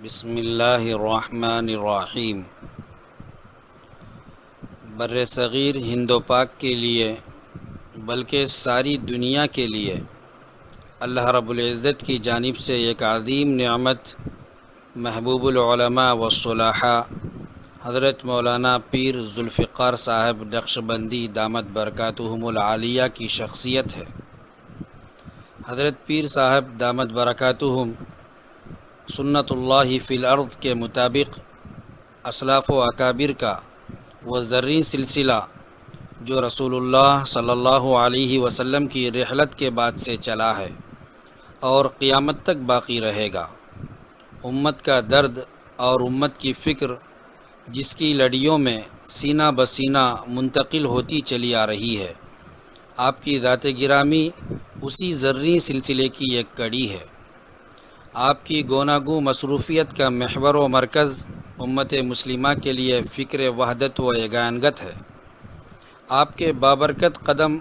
بسم اللہ الرحمن الرحیم۔ بر صغیر ہند و پاک کے لیے بلکہ ساری دنیا کے لیے اللہ رب العزت کی جانب سے ایک عظیم نعمت محبوب العلماء والصلاحاء حضرت مولانا پیر ذوالفقار صاحب نقشبندی دامت برکاتہم العالیہ کی شخصیت ہے۔ حضرت پیر صاحب دامت برکاتہم سنت اللہ فی الارض کے مطابق اسلاف و اکابر کا وہ زرعی سلسلہ جو رسول اللہ صلی اللہ علیہ وسلم کی رحلت کے بعد سے چلا ہے اور قیامت تک باقی رہے گا، امت کا درد اور امت کی فکر جس کی لڑیوں میں سینہ بسینہ منتقل ہوتی چلی آ رہی ہے، آپ کی ذات گرامی اسی زرعی سلسلے کی ایک کڑی ہے۔ آپ کی گوناگوں مصروفیت کا محور و مرکز امت مسلمہ کے لیے فکر وحدت و یگانگت ہے۔ آپ کے بابرکت قدم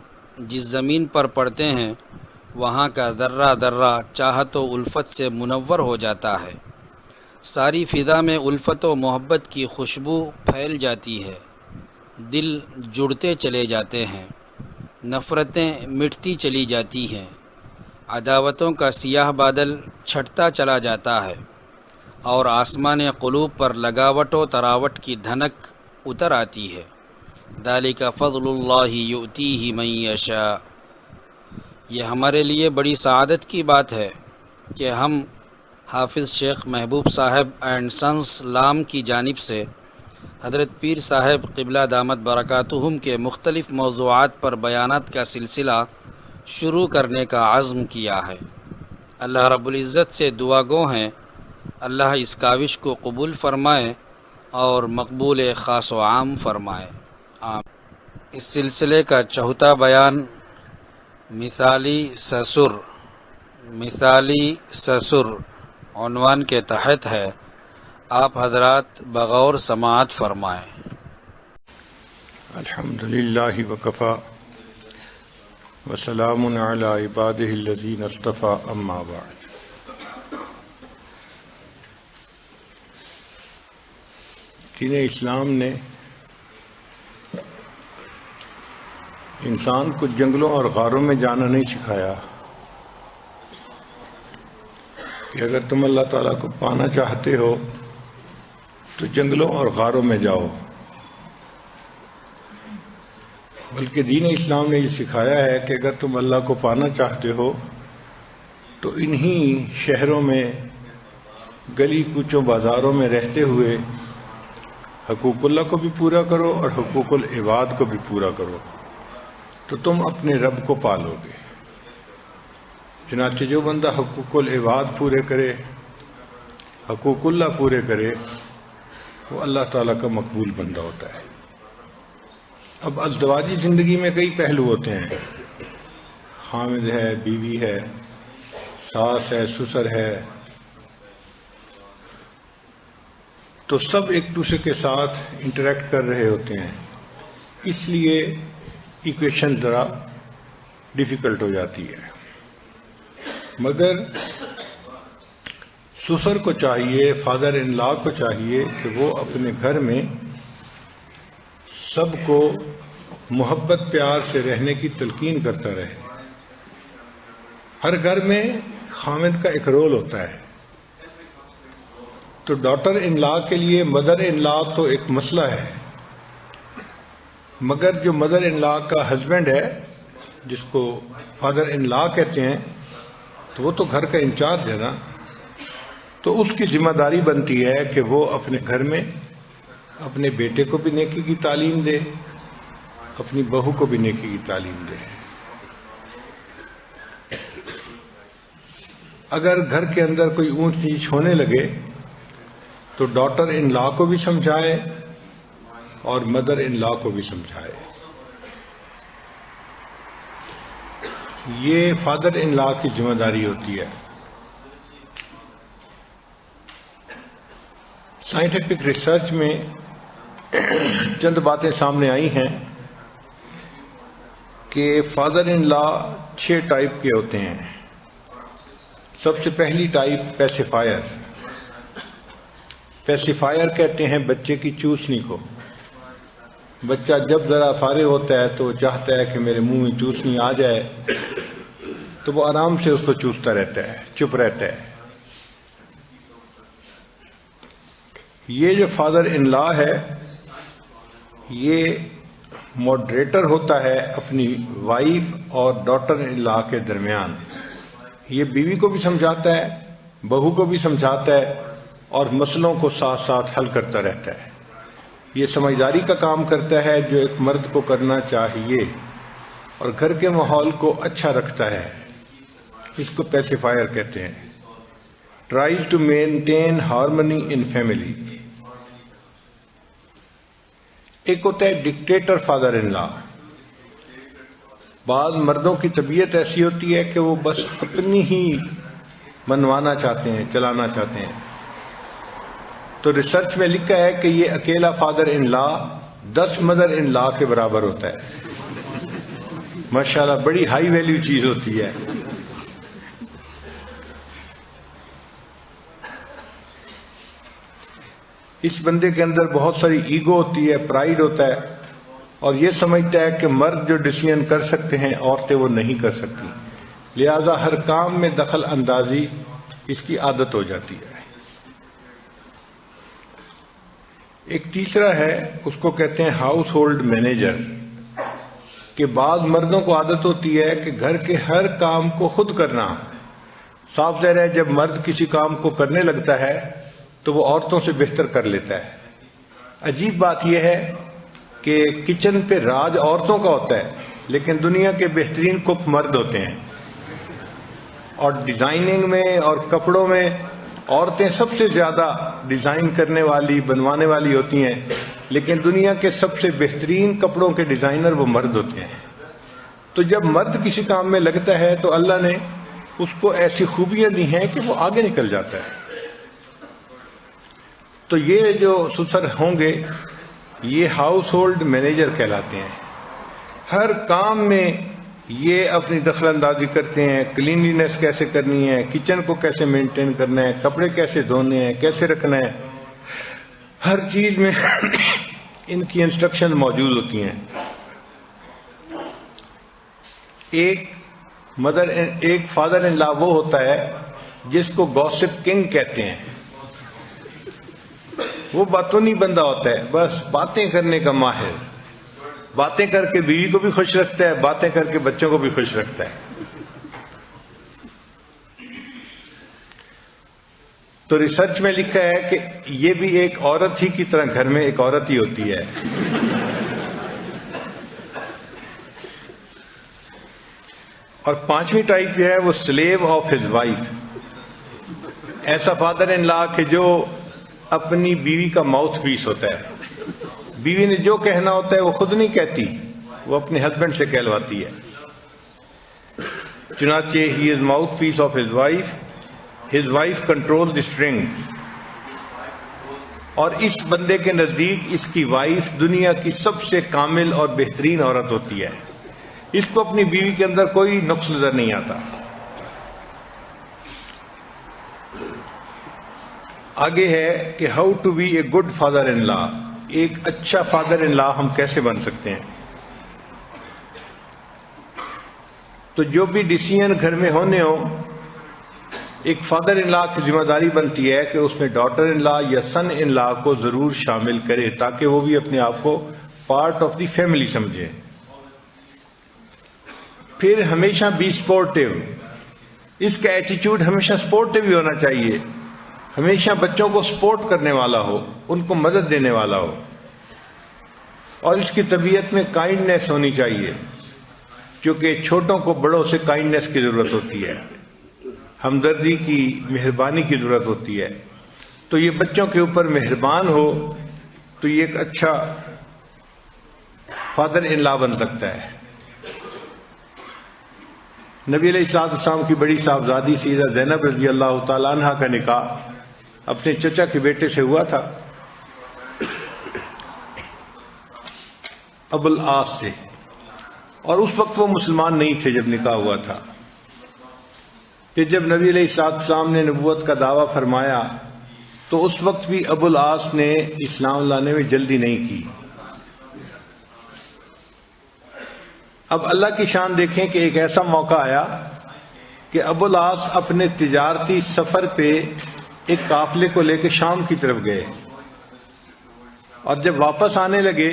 جس زمین پر پڑتے ہیں وہاں کا ذرہ ذرہ چاہت و الفت سے منور ہو جاتا ہے، ساری فضا میں الفت و محبت کی خوشبو پھیل جاتی ہے، دل جڑتے چلے جاتے ہیں، نفرتیں مٹتی چلی جاتی ہیں، عداوتوں کا سیاہ بادل چھٹتا چلا جاتا ہے اور آسمان قلوب پر لگاوٹ و تراوٹ کی دھنک اتر آتی ہے۔ ذالک فضل اللہ یؤتیہ من یشاء۔ یہ ہمارے لیے بڑی سعادت کی بات ہے کہ ہم حافظ شیخ محبوب صاحب اینڈ سنس لام کی جانب سے حضرت پیر صاحب قبلہ دامت برکاتہم کے مختلف موضوعات پر بیانات کا سلسلہ شروع کرنے کا عزم کیا ہے۔ اللہ رب العزت سے دعا گو ہیں اللہ اس کاوش کو قبول فرمائے اور مقبول خاص و عام فرمائے۔ اس سلسلے کا چوتھا بیان مثالی سسر عنوان کے تحت ہے، آپ حضرات بغور سماعت فرمائیں۔ الحمدللہ وکفی وسلام علی عبادہ الذین اصطفی اما بعد۔ دین اسلام نے انسان کو جنگلوں اور غاروں میں جانا نہیں سکھایا کہ اگر تم اللہ تعالیٰ کو پانا چاہتے ہو تو جنگلوں اور غاروں میں جاؤ، بلکہ دین اسلام نے یہ سکھایا ہے کہ اگر تم اللہ کو پانا چاہتے ہو تو انہی شہروں میں گلی کوچوں بازاروں میں رہتے ہوئے حقوق اللہ کو بھی پورا کرو اور حقوق العباد کو بھی پورا کرو، تو تم اپنے رب کو پالو گے۔ چنانچہ جو بندہ حقوق العباد پورے کرے، حقوق اللہ پورے کرے، وہ اللہ تعالیٰ کا مقبول بندہ ہوتا ہے۔ اب ازدواجی زندگی میں کئی پہلو ہوتے ہیں، خامد ہے، بیوی ہے، ساس ہے، سسر ہے، تو سب ایک دوسرے کے ساتھ انٹریکٹ کر رہے ہوتے ہیں، اس لیے ایکویشن ذرا ڈیفیکلٹ ہو جاتی ہے۔ مگر سسر کو چاہیے، فادر ان لا کو چاہیے کہ وہ اپنے گھر میں سب کو محبت پیار سے رہنے کی تلقین کرتا رہے۔ ہر گھر میں خامد کا ایک رول ہوتا ہے، تو ڈاٹر ان لا کے لیے مدر ان لا تو ایک مسئلہ ہے، مگر جو مدر ان لا کا ہسبینڈ ہے جس کو فادر ان لا کہتے ہیں، تو وہ تو گھر کا انچارج ہے نا، تو اس کی ذمہ داری بنتی ہے کہ وہ اپنے گھر میں اپنے بیٹے کو بھی نیکی کی تعلیم دے، اپنی بہو کو بھی نیکی کی تعلیم دے۔ اگر گھر کے اندر کوئی اونچ نیچ ہونے لگے تو ڈاٹر ان لا کو بھی سمجھائے اور مدر ان لا کو بھی سمجھائے۔ یہ فادر ان لا کی ذمہ داری ہوتی ہے۔ سائنٹیفک ریسرچ میں چند باتیں سامنے آئی ہیں کہ فادر ان لا 6 ٹائپ کے ہوتے ہیں۔ سب سے پہلی ٹائپ پیسیفائر، پیسیفائر کہتے ہیں بچے کی چوسنی کو. بچہ جب ذرا فارغ ہوتا ہے تو وہ چاہتا ہے کہ میرے منہ میں چوسنی آ جائے، تو وہ آرام سے اس کو چوستا رہتا ہے، چپ رہتا ہے. یہ جو فادر ان لا ہے یہ ماڈریٹر ہوتا ہے اپنی وائف اور ڈاٹر ان لا کے درمیان. یہ بیوی کو بھی سمجھاتا ہے، بہو کو بھی سمجھاتا ہے، اور مسئلوں کو ساتھ ساتھ حل کرتا رہتا ہے. یہ سمجھداری کا کام کرتا ہے جو ایک مرد کو کرنا چاہیے، اور گھر کے ماحول کو اچھا رکھتا ہے. اس کو پیسیفائر کہتے ہیں. Tries to maintain harmony in family. ایک ہوتا ہے ڈکٹیٹر فادر ان لا. بعض مردوں کی طبیعت ایسی ہوتی ہے کہ وہ بس اپنی ہی منوانا چاہتے ہیں، چلانا چاہتے ہیں. تو ریسرچ میں لکھا ہے کہ یہ اکیلا father in law 10 mother in لا کے برابر ہوتا ہے. ماشاءاللہ بڑی ہائی ویلیو چیز ہوتی ہے. اس بندے کے اندر بہت ساری ایگو ہوتی ہے، پرائیڈ ہوتا ہے، اور یہ سمجھتا ہے کہ مرد جو ڈیسیژن کر سکتے ہیں عورتیں وہ نہیں کر سکتی، لہذا ہر کام میں دخل اندازی اس کی عادت ہو جاتی ہے. ایک تیسرا ہے، اس کو کہتے ہیں ہاؤس ہولڈ مینیجر، کہ بعض مردوں کو عادت ہوتی ہے کہ گھر کے ہر کام کو خود کرنا. صاف ظاہر ہے جب مرد کسی کام کو کرنے لگتا ہے تو وہ عورتوں سے بہتر کر لیتا ہے. عجیب بات یہ ہے کہ کچن پہ راج عورتوں کا ہوتا ہے، لیکن دنیا کے بہترین کک مرد ہوتے ہیں، اور ڈیزائننگ میں اور کپڑوں میں عورتیں سب سے زیادہ ڈیزائن کرنے والی، بنوانے والی ہوتی ہیں، لیکن دنیا کے سب سے بہترین کپڑوں کے ڈیزائنر وہ مرد ہوتے ہیں. تو جب مرد کسی کام میں لگتا ہے تو اللہ نے اس کو ایسی خوبیاں دی ہیں کہ وہ آگے نکل جاتا ہے. تو یہ جو سسر ہوں گے یہ ہاؤس ہولڈ مینیجر کہلاتے ہیں. ہر کام میں یہ اپنی دخل اندازی کرتے ہیں. کلینلینس کیسے کرنی ہے، کچن کو کیسے مینٹین کرنا ہے، کپڑے کیسے دھونے ہیں، کیسے رکھنا ہے، ہر چیز میں ان کی انسٹرکشن موجود ہوتی ہیں. ایک فادر ان لا وہ ہوتا ہے جس کو گوسپ کنگ کہتے ہیں. وہ باتونی بندہ ہوتا ہے، بس باتیں کرنے کا ماہر. باتیں کر کے بیوی کو بھی خوش رکھتا ہے، باتیں کر کے بچوں کو بھی خوش رکھتا ہے. تو ریسرچ میں لکھا ہے کہ یہ بھی ایک عورت ہی کی طرح گھر میں ایک عورت ہی ہوتی ہے. اور 5ویں ٹائپ جو ہے وہ سلیو آف ہز وائف. ایسا فادر ان لا کہ جو اپنی بیوی کا ماؤتھ پیس ہوتا ہے. بیوی نے جو کہنا ہوتا ہے وہ خود نہیں کہتی، وہ اپنے ہسبینڈ سے کہلواتی ہے. چنانچہ he is mouthpiece of his wife, his wife control the string. اور اس بندے کے نزدیک اس کی وائف دنیا کی سب سے کامل اور بہترین عورت ہوتی ہے. اس کو اپنی بیوی کے اندر کوئی نقص نظر نہیں آتا. آگے ہے کہ how to be a good father in law. ایک اچھا فادر ان لا ہم کیسے بن سکتے ہیں؟ تو جو بھی ڈیسیژن گھر میں ہونے ہو، ایک فادر ان لا کی ذمہ داری بنتی ہے کہ اس میں ڈاٹر ان لا یا سن ان لا کو ضرور شامل کرے، تاکہ وہ بھی اپنے آپ کو پارٹ آف دی فیملی سمجھے. پھر ہمیشہ بی سپورٹیو. اس کا ایٹیچیوڈ ہمیشہ سپورٹیو ہی ہونا چاہیے، ہمیشہ بچوں کو سپورٹ کرنے والا ہو، ان کو مدد دینے والا ہو. اور اس کی طبیعت میں کائنڈنیس ہونی چاہیے، کیونکہ چھوٹوں کو بڑوں سے کائنڈنیس کی ضرورت ہوتی ہے، ہمدردی کی، مہربانی کی ضرورت ہوتی ہے. تو یہ بچوں کے اوپر مہربان ہو تو یہ ایک اچھا فادر ان لا بن سکتا ہے. نبی علیہ السلام کی بڑی صاحبزادی سیدہ زینب رضی اللہ تعالیٰ عنہ کا نکاح اپنے چچا کے بیٹے سے ہوا تھا، ابو العاص سے، اور اس وقت وہ مسلمان نہیں تھے جب نکاح ہوا تھا. کہ جب نبی علیہ السلام نے نبوت کا دعویٰ فرمایا تو اس وقت بھی ابو العاص نے اسلام لانے میں جلدی نہیں کی۔ اب اللہ کی شان دیکھیں کہ ایک ایسا موقع آیا کہ ابو العاص اپنے تجارتی سفر پہ ایک قافلے کو لے کے شام کی طرف گئے، اور جب واپس آنے لگے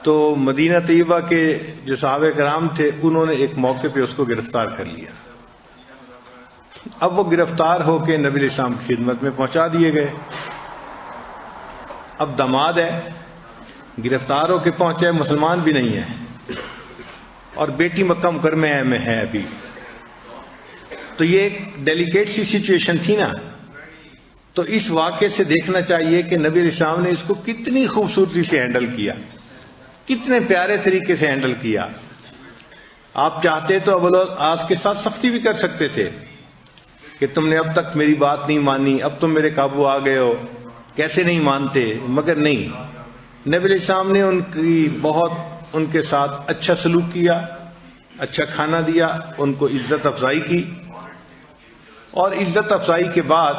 تو مدینہ طیبہ کے جو صحابہ کرام تھے انہوں نے ایک موقع پہ اس کو گرفتار کر لیا۔ اب وہ گرفتار ہو کے نبی علیہ السلام کی خدمت میں پہنچا دیے گئے۔ اب داماد ہے، گرفتار ہو کے پہنچے، مسلمان بھی نہیں ہے، اور بیٹی مکہ مکرمہ میں ہے ابھی، تو یہ ایک ڈیلیکیٹ سی سچویشن تھی نا۔ تو اس واقعے سے دیکھنا چاہیے کہ نبی علیہ السلام نے اس کو کتنی خوبصورتی سے ہینڈل کیا، کتنے پیارے طریقے سے ہینڈل کیا۔ آپ چاہتے تو ابو العاص کے ساتھ سختی بھی کر سکتے تھے کہ تم نے اب تک میری بات نہیں مانی، اب تم میرے قابو آ گئے ہو، کیسے نہیں مانتے، مگر نہیں، نبی علیہ السلام نے ان کے ساتھ اچھا سلوک کیا، اچھا کھانا دیا، ان کو عزت افزائی کی، اور عزت افزائی کے بعد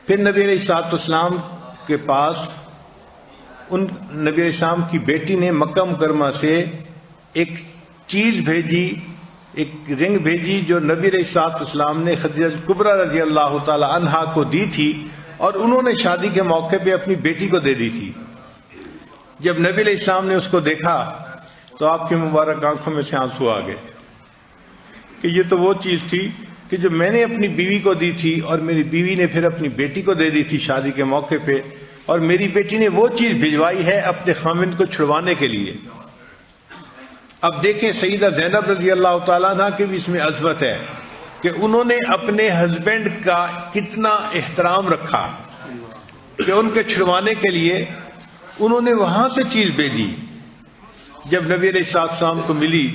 پھر نبی علیہ السلام کے پاس نبی علیہ السلام کی بیٹی نے مکہ مکرمہ سے ایک چیز بھیجی، ایک رنگ بھیجی جو نبی علیہ السلام نے خدیجہ کبریٰ رضی اللہ تعالی عنہا کو دی تھی، اور انہوں نے شادی کے موقع پہ اپنی بیٹی کو دے دی تھی۔ جب نبی علیہ السلام نے اس کو دیکھا تو آپ کی مبارک آنکھوں میں سے آنسو آ گئے کہ یہ تو وہ چیز تھی کہ جو میں نے اپنی بیوی کو دی تھی، اور میری بیوی نے پھر اپنی بیٹی کو دے دی تھی شادی کے موقع پہ، اور میری بیٹی نے وہ چیز بھجوائی ہے اپنے خاوند کو چھڑوانے کے لیے۔ اب دیکھیں سیدہ زینب رضی اللہ تعالیٰ عنہ کی بھی اس میں عظمت ہے کہ انہوں نے اپنے ہسبینڈ کا کتنا احترام رکھا کہ ان کے چھڑوانے کے لیے انہوں نے وہاں سے چیز بھیجی۔ جب نبی علیہ السلام کو ملی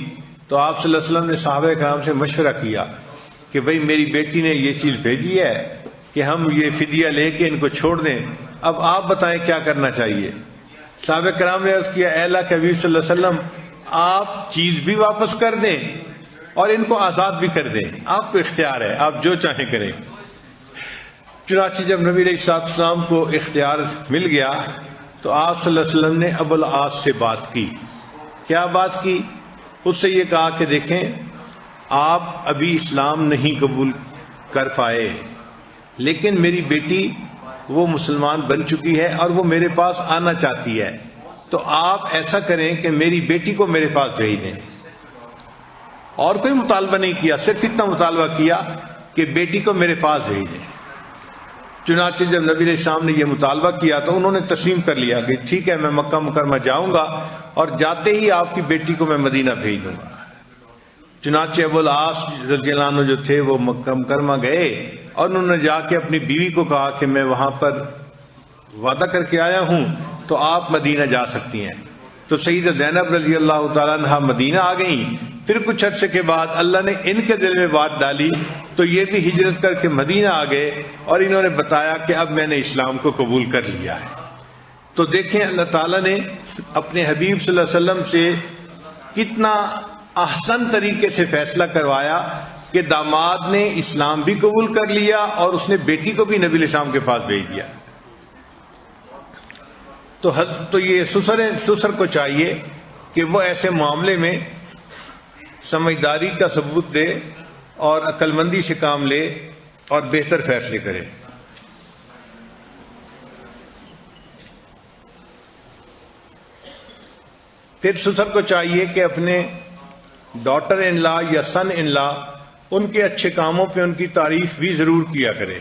تو آپ صلی اللہ علیہ وسلم نے صحابہ کرام سے مشورہ کیا کہ بھئی میری بیٹی نے یہ چیز بھیجی ہے کہ ہم یہ فدیہ لے کے ان کو چھوڑ دیں، اب آپ بتائیں کیا کرنا چاہیے۔ صحابہ کرام نے عرض کیا، اے اللہ کے حبیب صلی اللہ علیہ وسلم، آپ چیز بھی واپس کر دیں اور ان کو آزاد بھی کر دیں، آپ کو اختیار ہے، آپ جو چاہیں کریں۔ چنانچہ جب نبی علیہ السلام کو اختیار مل گیا تو آپ صلی اللہ علیہ وسلم نے ابو العاص سے بات کی۔ کیا بات کی؟ اس سے یہ کہا کہ دیکھیں آپ ابھی اسلام نہیں قبول کر پائے، لیکن میری بیٹی وہ مسلمان بن چکی ہے اور وہ میرے پاس آنا چاہتی ہے، تو آپ ایسا کریں کہ میری بیٹی کو میرے پاس بھیج دیں۔ اور کوئی مطالبہ نہیں کیا، صرف اتنا مطالبہ کیا کہ بیٹی کو میرے پاس بھیج دیں۔ چنانچہ جب نبی علیہ السلام نے یہ مطالبہ کیا تو انہوں نے تسلیم کر لیا کہ ٹھیک ہے میں مکہ مکرمہ جاؤں گا، اور جاتے ہی آپ کی بیٹی کو میں مدینہ بھیج دوں گا۔ چنانچہ ابو العاص رضی اللہ عنہ جو تھے وہ مکہ مکرمہ گئے، اور انہوں نے جا کے اپنی بیوی کو کہا کہ میں وہاں پر وعدہ کر کے آیا ہوں تو آپ مدینہ جا سکتی ہیں۔ تو سیدہ زینب رضی اللہ تعالیٰ عنہا مدینہ آ گئیں۔ پھر کچھ عرصے کے بعد اللہ نے ان کے دل میں بات ڈالی تو یہ بھی ہجرت کر کے مدینہ آ گئے، اور انہوں نے بتایا کہ اب میں نے اسلام کو قبول کر لیا ہے۔ تو دیکھیں اللہ تعالیٰ نے اپنے حبیب صلی اللہ علیہ وسلم سے کتنا احسن طریقے سے فیصلہ کروایا کہ داماد نے اسلام بھی قبول کر لیا اور اس نے بیٹی کو بھی نبی علیہ السلام کے پاس بھیج دیا۔ تو یہ سسر کو چاہیے کہ وہ ایسے معاملے میں سمجھداری کا ثبوت دے اور عقل مندی سے کام لے اور بہتر فیصلے کرے۔ پھر سسر کو چاہیے کہ اپنے ڈاٹر ان لا یا سن ان لا ان کے اچھے کاموں پہ ان کی تعریف بھی ضرور کیا کرے۔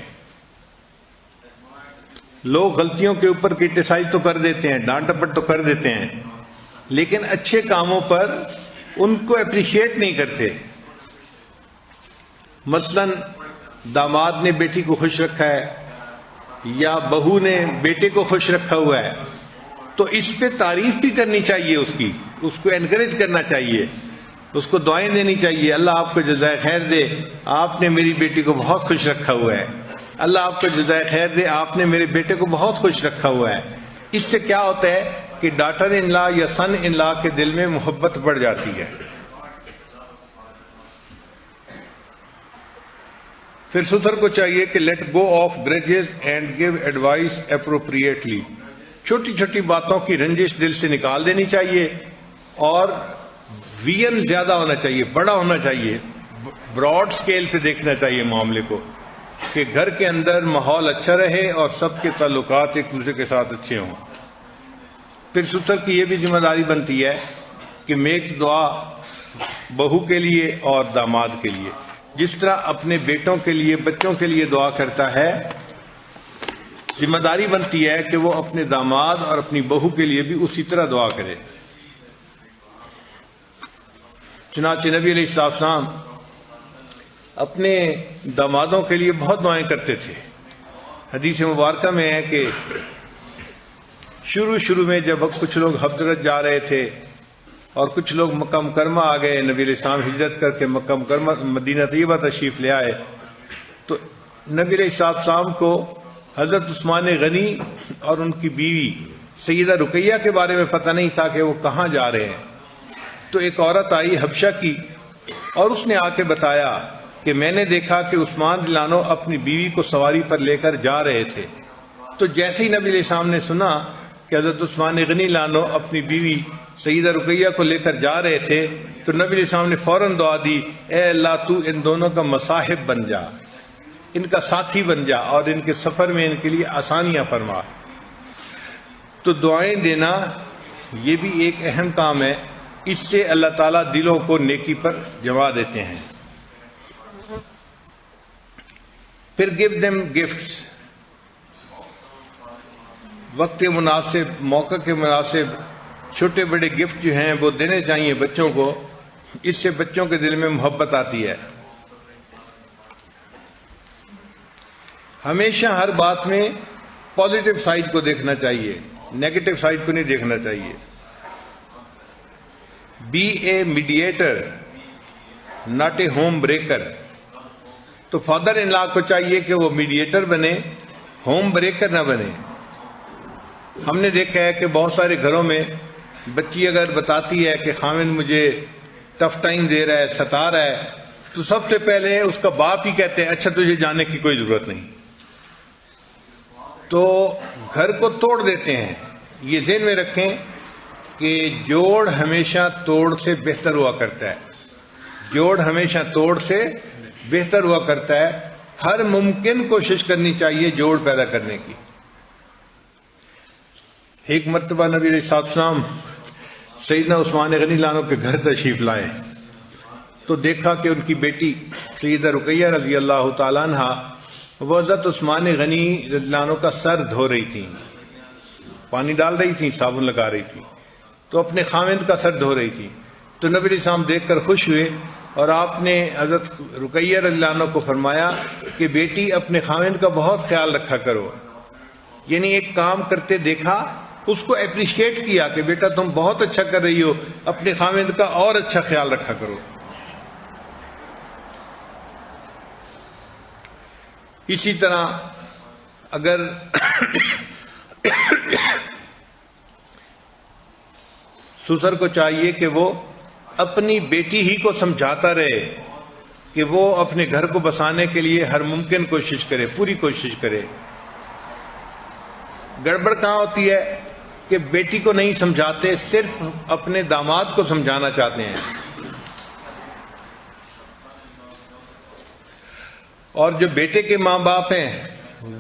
لوگ غلطیوں کے اوپر کرٹیسائز تو کر دیتے ہیں، ڈانٹ ڈپٹ تو کر دیتے ہیں، لیکن اچھے کاموں پر ان کو اپریشیٹ نہیں کرتے۔ مثلا داماد نے بیٹی کو خوش رکھا ہے یا بہو نے بیٹے کو خوش رکھا ہوا ہے تو اس پہ تعریف بھی کرنی چاہیے، اس کو انکریج کرنا چاہیے، اس کو دعائیں دینی چاہیے، اللہ آپ کو جزائے خیر دے، آپ نے میری بیٹی کو بہت خوش رکھا ہوا ہے، اللہ آپ کو جزائے خیر دے، آپ نے میرے بیٹے کو بہت خوش رکھا ہوا ہے۔ اس سے کیا ہوتا ہے کہ ڈاٹر ان لا یا سن ان لا کے دل میں محبت بڑھ جاتی ہے۔ پھر سسر کو چاہیے کہ let go of grudges and give advice appropriately. چھوٹی چھوٹی باتوں کی رنجش دل سے نکال دینی چاہیے اور ویژن زیادہ ہونا چاہیے، بڑا ہونا چاہیے، براڈ سکیل پہ دیکھنا چاہیے معاملے کو، کہ گھر کے اندر ماحول اچھا رہے اور سب کے تعلقات ایک دوسرے کے ساتھ اچھے ہوں. پھر سسر کی یہ بھی ذمہ داری بنتی ہے کہ میک دعا بہو کے لیے اور داماد کے لیے. جس طرح اپنے بیٹوں کے لیے، بچوں کے لیے دعا کرتا ہے، ذمہ داری بنتی ہے کہ وہ اپنے داماد اور اپنی بہو کے لیے بھی اسی طرح دعا کرے. چنانچہ نبی علیہ السلام اپنے دامادوں کے لیے بہت دعائیں کرتے تھے. حدیث مبارکہ میں ہے کہ شروع میں جب کچھ لوگ حضرت جا رہے تھے اور کچھ لوگ مکہ مکرمہ آ گئے، نبی علیہ السلام ہجرت کر کے مکہ مکرمہ مدینہ طیبہ تشریف لے آئے، تو نبی علیہ السلام کو حضرت عثمان غنی اور ان کی بیوی سیدہ رقیہ کے بارے میں پتہ نہیں تھا کہ وہ کہاں جا رہے ہیں. تو ایک عورت آئی حبشہ کی اور اس نے آ کے بتایا کہ میں نے دیکھا کہ عثمان رضی اللہ عنہ اپنی بیوی کو سواری پر لے کر جا رہے تھے. تو جیسے ہی نبی علیہ السلام نے سنا کہ حضرت عثمان غنی رضی اللہ عنہ اپنی بیوی سیدہ رقیہ کو لے کر جا رہے تھے، تو نبی علیہ السلام نے فوراً دعا دی، اے اللہ تو ان دونوں کا مصاحب بن جا، ان کا ساتھی بن جا اور ان کے سفر میں ان کے لیے آسانیاں فرما. تو دعائیں دینا یہ بھی ایک اہم کام ہے، اس سے اللہ تعالیٰ دلوں کو نیکی پر جما دیتے ہیں. پھر گیو دیم گفٹس، وقت کے مناسب، موقع کے مناسب چھوٹے بڑے گفٹ جو ہیں وہ دینے چاہیے بچوں کو، اس سے بچوں کے دل میں محبت آتی ہے. ہمیشہ ہر بات میں پازیٹو سائڈ کو دیکھنا چاہیے، نیگیٹو سائڈ کو نہیں دیکھنا چاہیے. Be a mediator not a home breaker. تو فادر ان لا کو چاہیے کہ وہ میڈیٹر بنے، ہوم بریکر نہ بنے. ہم نے دیکھا ہے کہ بہت سارے گھروں میں بچی اگر بتاتی ہے کہ خاوند مجھے ٹف ٹائم دے رہا ہے، ستا رہا ہے، تو سب سے پہلے اس کا باپ ہی کہتے ہیں اچھا تجھے جانے کی کوئی ضرورت نہیں. تو گھر کو توڑ دیتے ہیں. یہ ذہن میں رکھیں کہ جوڑ ہمیشہ توڑ سے بہتر ہوا کرتا ہے، جوڑ ہمیشہ توڑ سے بہتر ہوا کرتا ہے. ہر ممکن کوشش کرنی چاہیے جوڑ پیدا کرنے کی. ایک مرتبہ نبی علیہ السلام سیدنا عثمان غنی اللہ عنہ کے گھر تشریف لائے تو دیکھا کہ ان کی بیٹی سیدہ رقیہ رضی اللہ تعالیٰ عنہ وہ حضرت عثمان غنی رضی اللہ عنہ کا سر دھو رہی تھی، پانی ڈال رہی تھی، صابن لگا رہی تھی، تو اپنے خاوند کا سر دھو رہی تھی. تو نبی علیہ السلام دیکھ کر خوش ہوئے اور آپ نے حضرت رقیہ رضی اللہ عنہ کو فرمایا کہ بیٹی اپنے خاوند کا بہت خیال رکھا کرو. یعنی ایک کام کرتے دیکھا، اس کو اپریشیٹ کیا کہ بیٹا تم بہت اچھا کر رہی ہو، اپنے خاوند کا اور اچھا خیال رکھا کرو. اسی طرح اگر سسر کو چاہیے کہ وہ اپنی بیٹی ہی کو سمجھاتا رہے کہ وہ اپنے گھر کو بسانے کے لیے ہر ممکن کوشش کرے، پوری کوشش کرے. گڑبڑ کہاں ہوتی ہے کہ بیٹی کو نہیں سمجھاتے، صرف اپنے داماد کو سمجھانا چاہتے ہیں. اور جو بیٹے کے ماں باپ ہیں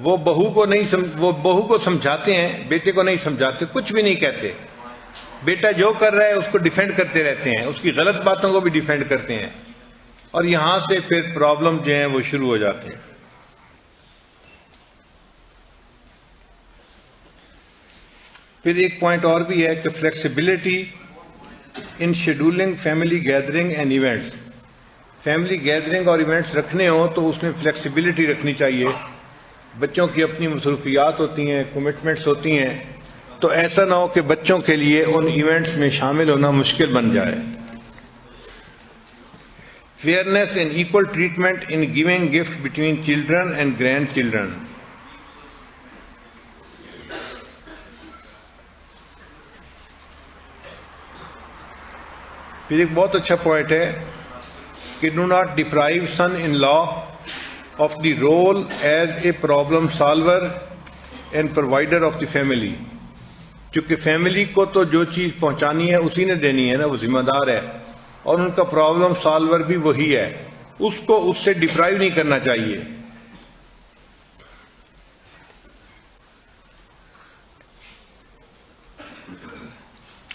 وہ بہو کو سمجھاتے ہیں، بیٹے کو نہیں سمجھاتے، کچھ بھی نہیں کہتے. بیٹا جو کر رہا ہے اس کو ڈیفینڈ کرتے رہتے ہیں، اس کی غلط باتوں کو بھی ڈیفینڈ کرتے ہیں، اور یہاں سے پھر پرابلم جو ہیں وہ شروع ہو جاتے ہیں. پھر ایک پوائنٹ اور بھی ہے کہ flexibility in scheduling family gathering and events. Family gathering اور ایونٹس رکھنے ہوں تو اس میں فلیکسیبلٹی رکھنی چاہیے. بچوں کی اپنی مصروفیات ہوتی ہیں، کمٹمنٹس ہوتی ہیں، تو ایسا نہ ہو کہ بچوں کے لیے ان ایونٹس میں شامل ہونا مشکل بن جائے. Fairness and equal treatment in giving gift between children and grand children. پھر ایک بہت اچھا پوائنٹ ہے کہ do not deprive son in law of the role as a problem solver and provider of the family. کیونکہ family کو تو جو چیز پہنچانی ہے اسی نے دینی ہے نا، وہ ذمہ دار ہے، اور ان کا پرابلم سالور بھی وہی ہے، اس کو اس سے ڈپرائیو نہیں کرنا چاہیے.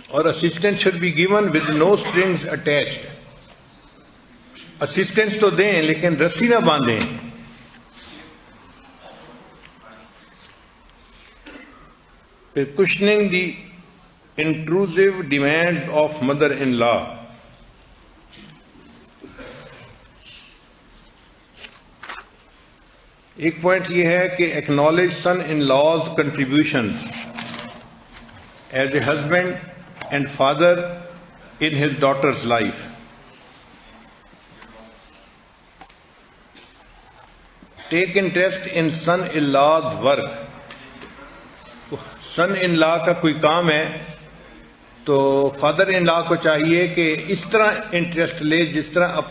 اور assistant should be given with no strings attached. Assistance تو دیں لیکن رسی نہ باندھیں. پھر questioning the intrusive demand of mother in law. ایک پوائنٹ یہ ہے کہ acknowledge son in law's contribution as a husband and father in his daughter's life. Take interest in son-in-law's work. son-in-law کا کوئی کام ہے تو فادر ان لا کو چاہیے کہ اس طرح انٹرسٹ لے جس طرح اپنے